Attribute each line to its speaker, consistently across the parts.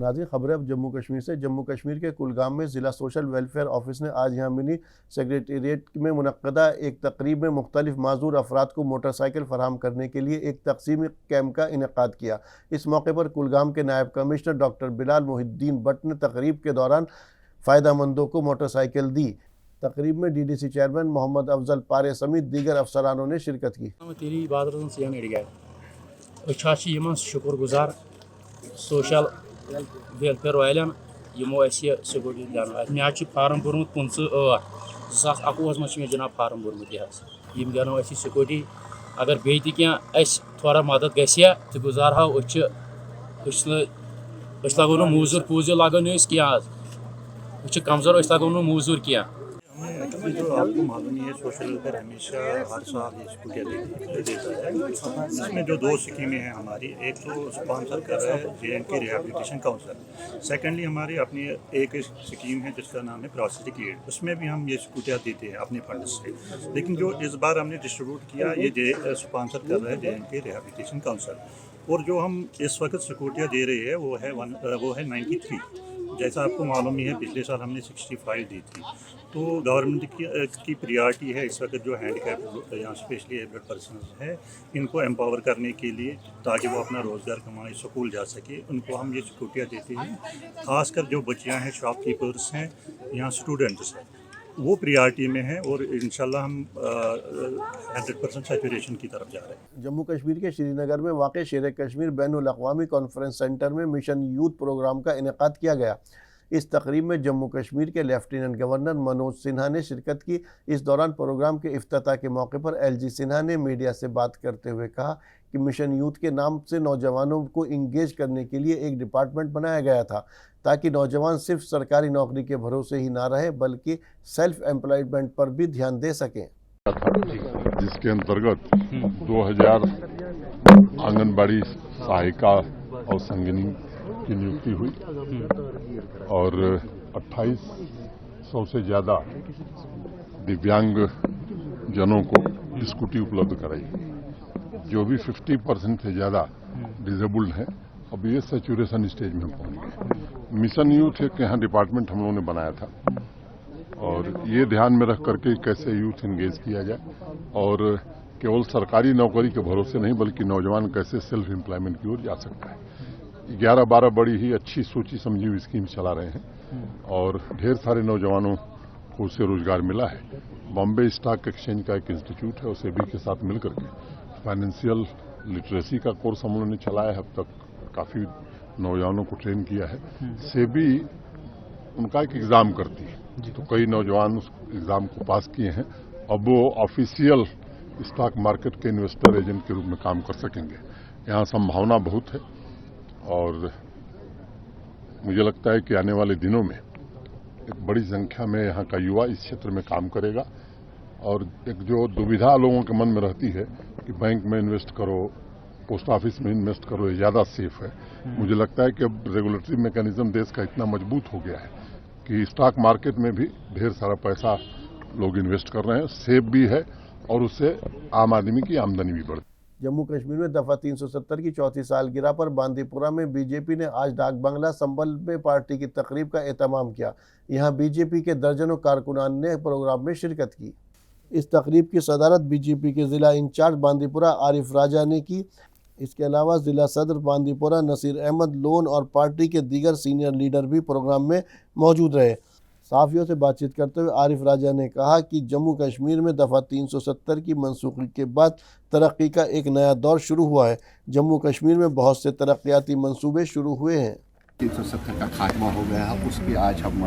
Speaker 1: नाज़रीन, खबरें अब जम्मू कश्मीर से। जम्मू कश्मीर के कुलगाम में ज़िला सोशल वेलफेयर ऑफिस ने आज यहाँ मिनी सेक्रेटेरिएट में मुनक्कदा एक तकरीब में मुख्तलिफ माजूर अफराद को मोटरसाइकिल फराहम करने के लिए एक तकसीमी कैंप का इनेकाद किया। इस मौके पर कुलगाम के नायब कमिश्नर डॉक्टर बिलाल मोहिद्दीन भट्ट ने तकरीब के दौरान फ़ायदामंदों को मोटरसाइकिल दी। तकरीब में DDC चेयरमैन मोहम्मद अफजल पारे समेत दीगर अफसरानों ने शिरकत की।
Speaker 2: शुक्रगुजार सोशल वेलफेयर वालन यमो स्कूटी दिन मे फार्म भोरमुत 15/8/2021 मे जनाब फार्म भोरमुत यम दिन स्कूटी अगर बे थोड़ा मदद गया तो गुजार हाव लगो ना मूजूर पूजूर लगन क्या कमजोर लगो ना मूजूर क्या।
Speaker 3: जो आपको मालूम ही है सोशल वेलफेयर हमेशा हर साल ये स्कूटियाँ देता है। इसमें जो 2 स्कीमें हैं हमारी, एक तो स्पॉन्सर कर रहा है JNK रिहेबिलिटेशन काउंसिल, सेकेंडली हमारी अपनी एक स्कीम है जिसका नाम है प्रोस्थेटिक एड, उसमें भी हम ये स्कूटियाँ देते हैं अपने फंड से। लेकिन जो इस बार हमने डिस्ट्रीब्यूट किया ये स्पॉन्सर कर रहा है JNK रिहेबिलिटेशन काउंसिल, और जो हम इस वक्त स्कूटियाँ दे रहे हैं वो है 93। जैसा आपको मालूम ही है पिछले साल हमने 65 दी थी। तो गवर्नमेंट की प्रियॉरिटी है इस वक्त जो हैंडीकैप या स्पेशली एबल्ड पर्सन है इनको एम्पावर करने के लिए, ताकि वो अपना रोज़गार कमाए, स्कूल जा सके। उनको हम ये स्कूटियाँ देते हैं। ख़ासकर जो बच्चियाँ हैं, शॉपकीपर्स हैं या स्टूडेंट्स हैं, वो प्रियॉरिटी में है और इंशाल्लाह हम 100% सैचुरेशन की तरफ जा रहे हैं।
Speaker 1: जम्मू कश्मीर के श्रीनगर में वाक़ शेर कश्मीर बैनुल अक़वामी कॉन्फ्रेंस सेंटर में मिशन यूथ प्रोग्राम का इनेकाद किया गया। इस तकरीब में जम्मू कश्मीर के लेफ्टिनेंट गवर्नर मनोज सिन्हा ने शिरकत की। इस दौरान प्रोग्राम के इफ्तिताह के मौके पर LG सिन्हा ने मीडिया से बात करते हुए कहा कि मिशन यूथ के नाम से नौजवानों को इंगेज करने के लिए एक डिपार्टमेंट बनाया गया था, ताकि नौजवान सिर्फ सरकारी नौकरी के भरोसे ही ना रहे बल्कि सेल्फ एम्प्लॉयमेंट पर भी ध्यान दे सकें।
Speaker 4: जिसके अंतर्गत 2000 आंगनबाड़ी सहायिका और संगिनी की नियुक्ति हुई और 2800 से ज़्यादा दिव्यांग जनों को स्कूटी उपलब्ध कराई। जो भी 50% से ज़्यादा डिसेबल्ड हैं, अब ये सैचुरेशन स्टेज में पहुंच गए। मिशन यूथ एक यहाँ डिपार्टमेंट हम लोगों ने बनाया था और ये ध्यान में रख करके कैसे यूथ इंगेज किया जाए और केवल सरकारी नौकरी के भरोसे नहीं बल्कि नौजवान कैसे सेल्फ एम्प्लॉयमेंट की ओर जा सकता है। 11-12 बड़ी ही अच्छी सोची समझी हुई स्कीम चला रहे हैं और ढेर सारे नौजवानों को उससे रोजगार मिला है। बॉम्बे स्टॉक एक्सचेंज का एक इंस्टीट्यूट है, उसे भी के साथ मिलकर के फाइनेंशियल लिटरेसी का कोर्स हम लोगों ने चलाया है। अब तक काफ़ी नौजवानों को ट्रेन किया है। सेबी उनका एक एग्ज़ाम करती है, तो कई नौजवान उस एग्ज़ाम को पास किए हैं। अब वो ऑफिशियल स्टॉक मार्केट के इन्वेस्टर एजेंट के रूप में काम कर सकेंगे। यहाँ संभावना बहुत है और मुझे लगता है कि आने वाले दिनों में एक बड़ी संख्या में यहाँ का युवा इस क्षेत्र में काम करेगा। और एक जो दुविधा लोगों के मन में रहती है कि बैंक में इन्वेस्ट करो, पोस्ट ऑफिस में इन्वेस्ट करो, ये ज़्यादा सेफ है। मुझे लगता है कि अब रेगुलेटरी मैकेनिज्म देश का इतना मजबूत हो गया है कि स्टॉक मार्केट में भी ढेर सारा पैसा लोग इन्वेस्ट कर रहे हैं, सेफ भी है और उससे आम आदमी की आमदनी भी बढ़ती है।
Speaker 1: जम्मू कश्मीर में दफ़ा 370 की चौथी सालगिरह पर बांदीपुरा में बीजेपी ने आज डाक बंगला संबल में पार्टी की तकरीब का एहतमाम किया। यहाँ बीजेपी के दर्जनों कारकुनान ने प्रोग्राम में शिरकत की। इस तकरीब की सदारत बीजेपी के ज़िला इंचार्ज बांदीपुरा आरिफ राजा ने की। इसके अलावा ज़िला सदर बांदीपुरा नसीर अहमद लोन और पार्टी के दीगर सीनियर लीडर भी प्रोग्राम में मौजूद रहे। साफियों से बातचीत करते हुए आरिफ राजा ने कहा कि जम्मू कश्मीर में दफ़ा 370 की मनसूखी के बाद तरक्की का एक नया दौर शुरू हुआ है। जम्मू कश्मीर में बहुत से तरक्याती मंसूबे शुरू हुए हैं।
Speaker 5: 370 का खात्मा हो गया, उसकी आज हम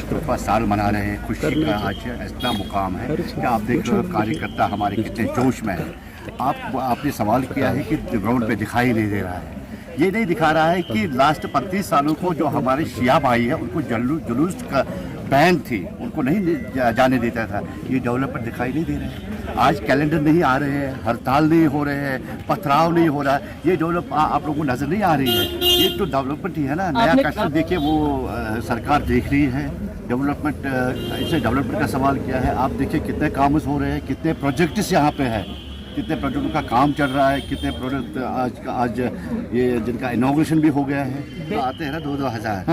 Speaker 5: 4वां साल मना रहे हैं। खुशी का आज इतना मुकाम है कि आप देख रहे हो कार्यकर्ता हमारे कितने जोश में है। आपने सवाल किया है कि ग्राउंड पे दिखाई नहीं दे रहा है। ये नहीं दिखा रहा है कि लास्ट 35 सालों को जो हमारे शिया भाई है उनको जुलूस का बैन थी, उनको नहीं जाने देता था। ये डेवलपमेंट दिखाई नहीं दे रहे हैं। आज कैलेंडर नहीं आ रहे हैं, हड़ताल नहीं हो रहे हैं, पथराव नहीं हो रहा है। ये डेवलप आप लोगों को नज़र नहीं आ रही है। ये तो डेवलपमेंट ही है ना। नया कश्मीर देखिए वो सरकार देख रही है। डेवलपमेंट, इसे डेवलपमेंट का सवाल किया है। आप देखिए कितने कामस हो रहे हैं, कितने प्रोजेक्ट्स यहाँ पे हैं कितने प्रोजेक्टों का काम चल रहा है, कितने प्रोजेक्ट आज ये जिनका इनॉग्रेशन भी हो गया है। तो आते हैं ना 2000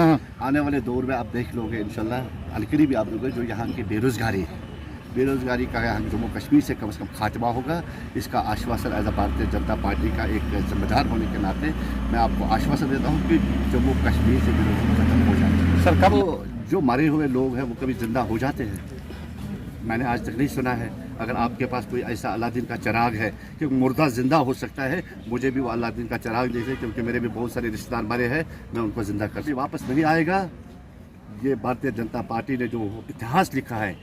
Speaker 5: आने वाले दौर में आप देख लोगे इंशाल्लाह अलकरी भी आप लोगे जो यहाँ की बेरोज़गारी का यहाँ जम्मू कश्मीर से कम खात्मा होगा। इसका आश्वासन as a Bharatiya Janata party का एक जिम्मेदार होने के नाते मैं आपको आश्वासन देता हूँ कि जम्मू कश्मीर से बेरोज़गारी खत्म हो जाएगी। सर कब जो मरे हुए लोग हैं वो कभी ज़िंदा हो जाते हैं? मैंने आज तक नहीं सुना है। अगर आपके पास कोई ऐसा अलादीन का चिराग है कि मुर्दा ज़िंदा हो सकता है, मुझे भी वो अलादीन का चिराग दे दे, क्योंकि मेरे भी बहुत सारे रिश्तेदार मरे हैं, मैं उनको ज़िंदा कर वापस नहीं आएगा। ये भारतीय जनता पार्टी ने जो इतिहास लिखा है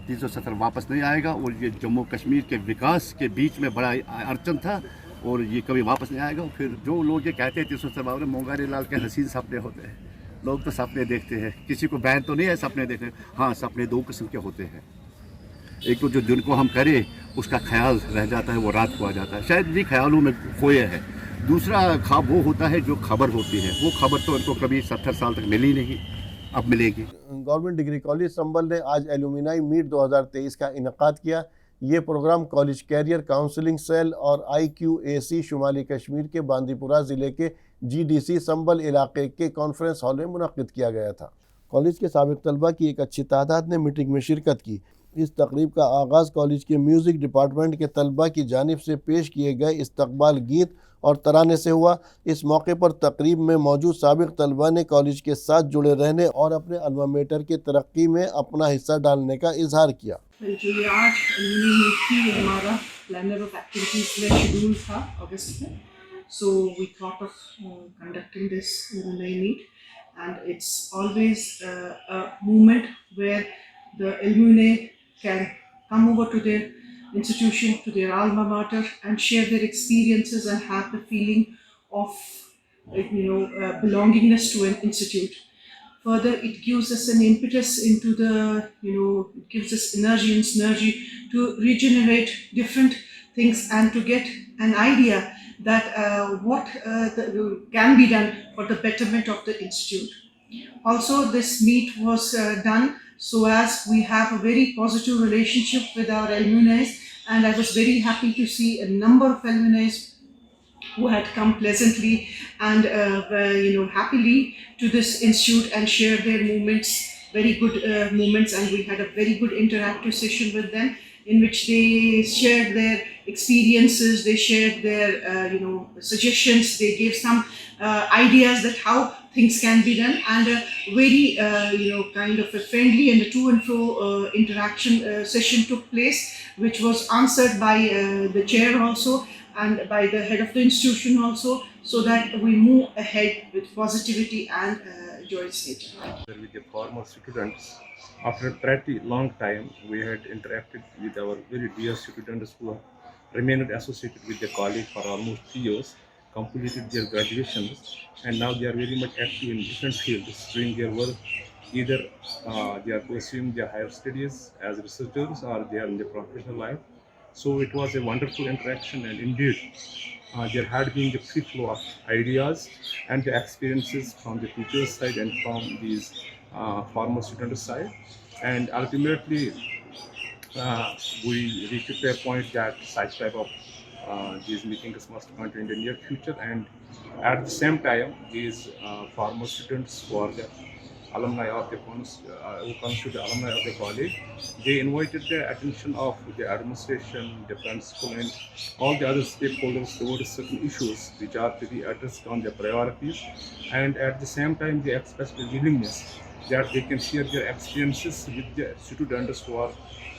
Speaker 5: 370 वापस नहीं आएगा। और ये जम्मू कश्मीर के विकास के बीच में बड़ा अड़चन था और ये कभी वापस नहीं आएगा। फिर जो लोग ये कहते हैं 370 मोंगारी लाल के हसीन सपने होते हैं, लोग तो सपने देखते हैं, किसी को बैन तो नहीं है सपने देखने। हाँ, सपने दो किस्म के होते हैं, एक तो जो दिन को हम करें उसका ख्याल रह जाता है, वो रात को आ जाता है, शायद इन्हीं ख्यालों में खोए है। दूसरा ख्वाब वो होता है जो खबर होती है, वो खबर तो इनको कभी 70 साल तक मिली नहीं, अब मिलेगी।
Speaker 1: गवर्नमेंट डिग्री कॉलेज संबल ने आज एलुमिनाई मीट 2023 का इनेकाद किया। ये program college career counselling cell और IQAC शुमाली कश्मीर के बांदीपुरा ज़िले के GDC संबल इलाके के कॉन्फ्रेंस हॉल में मुनक़्क़िद किया गया था। कॉलेज के साबिक़ तलबा की एक अच्छी तादाद ने मीटिंग में शिरकत की। इस तकरीब का आगाज़ कॉलेज के म्यूज़िक डिपार्टमेंट के तलबा की जानिब से पेश किए गए इस्तकबाल गीत और तराने से हुआ। इस मौके पर तकरीब में मौजूद साबिक़ तलबा ने कॉलेज के साथ जुड़े रहने और अपने अल्मा मेटर की तरक्की में अपना हिस्सा डालने का इजहार किया।
Speaker 6: जो ये आज मीट थी, हमारा प्लानर ऑफ एक्टिविटीज़ में शेड्यूल था अगस्त में, so we thought of conducting this meet and it's always a movement where the alumni can come over to their institution, to their alma mater, and share their experiences and have the feeling of belongingness to an institute. Further, it gives us an impetus into the, it gives us energy and synergy to regenerate different things and to get an idea that what can be done for the betterment of the institute. Also, this meet was done so as we have a very positive relationship with our alumni, and I was very happy to see a number of alumni who had come pleasantly and happily to this institute and share their moments, very good moments, and we had a very good interactive session with them in which they shared their experiences, they shared their suggestions, they gave some ideas that how things can be done, and a very kind of a friendly and a to and fro interaction session took place, which was answered by the chair also and by the head of the institution also, so that we move ahead with positivity and joyous nature.
Speaker 7: With the former students, after a pretty long time, we had interacted with our very dear students who remained associated with the college for almost 3 years, completed their graduations, and now they are very much active in different fields, doing their work. Either they are pursuing their higher studies as researchers or they are in the professional life. So it was a wonderful interaction, and indeed there had been the free flow of ideas and the experiences from the teachers' side and from these former students' side. And ultimately we reached to a point that such type of these meetings must continue in the near future, and at the same time these former students who are the alumni of the who constitute the alumni of the college, they invited the attention of the administration, the principal, and all the other stakeholders towards certain issues which are to be addressed on their priorities, and at the same time they expressed the willingness that they can share their experiences with the students who are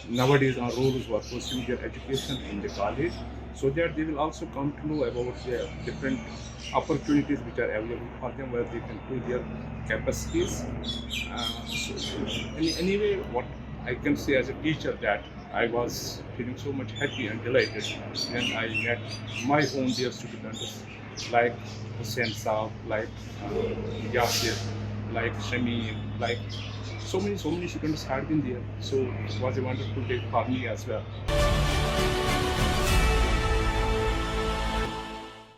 Speaker 7: nowadays on roles who are pursuing their education in the college, so that they will also come to know about the different opportunities which are available for them, where they can prove their capacities. Anyway, what I can say as a teacher, that I was feeling so much happy and delighted when I met my own dear students like Hussein Saab, like Yasir, like Shamim, like so many students had been there. So it was a wonderful day for me as well.